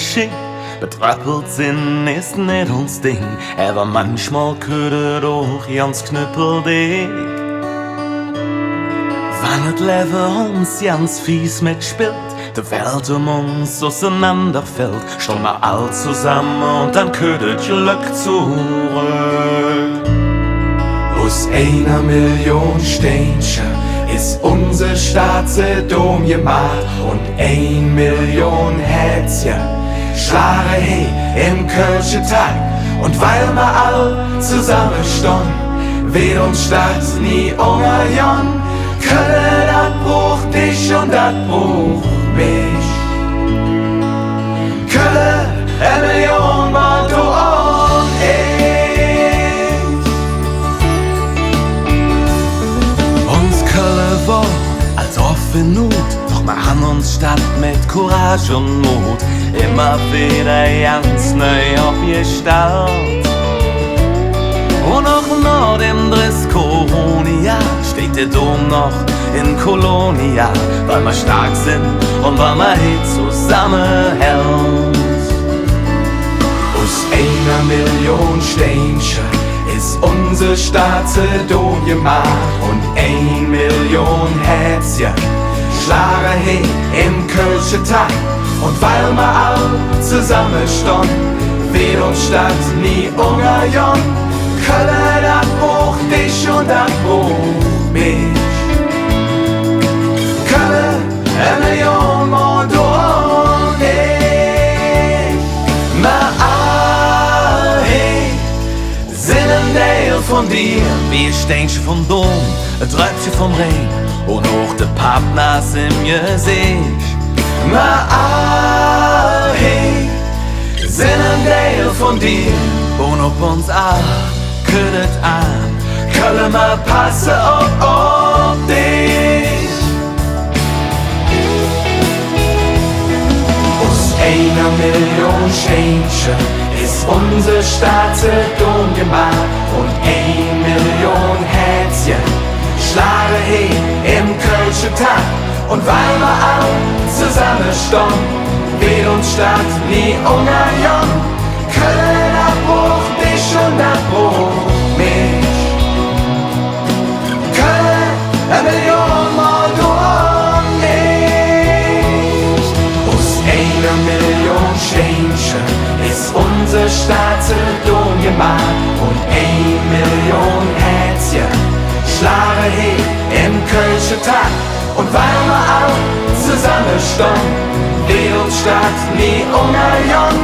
Klischee. Betrappelt sind ist nicht uns Ding, aber manchmal könnte doch ganz knüppeldick. Wenn das Leben uns ganz fies mitspielt, die Welt uns auseinanderfällt, stehen wir all zusammen und dann könnte Glück zurück. Aus 1 Million Steinchen ist unser Staatsdom gemacht und 1 Million Herzchen schlagen hey im Kölschen Tag. Und weil wir all zusammen stehen, wird uns Stadt nie umgehen. Köln, dat braucht dich und dat braucht mich. Köln, 1 Million mal du und ich. Uns Köln war als offen Not, doch wir haben uns Stadt mit Courage und Mut immer wieder ganz neu aufgestellt. Und auch nach dem Driss Corona steht der Dom noch in Kolonia, weil wir stark sind und weil wir hier zusammenhält. Aus 1 Million Steinchen ist unser Staatsdom gemacht und 1 Million Herzchen schlagen hey im Kölschen Tag. Und weil wir all zusammen stehen, wird uns Stadt nie umgehen. Köln, dat braucht dich und dat braucht mich. Köln, 1 Million mal du und ich. Wir alle sind ein Teil von dir. Wie ein Steinchen vom Dom, ein Tröpfchen vom Regen und auch der Pappnass im Gesicht. Wir alle sind ein Teil von dir. Und ob uns all könntet an, Köln, wir passen auf dich. Aus 1 Million Steinchen ist unser Staatsdom gemacht und 1 Million Herzchen schlagen hey im Kölschen Tag. Und weil wir all zusammen stehen, wird uns Stadt nie umgehen. Köln, dat braucht dich und dat braucht mich. Köln, 1 Million mal du und ich. Aus 1 Million Steinchen ist unser Staatsdom gemacht und 1 Million Herzchen schlagen hey im Kölschen Tag. Und weil wir all zusammen stehen, wird uns Stadt nie umgehen.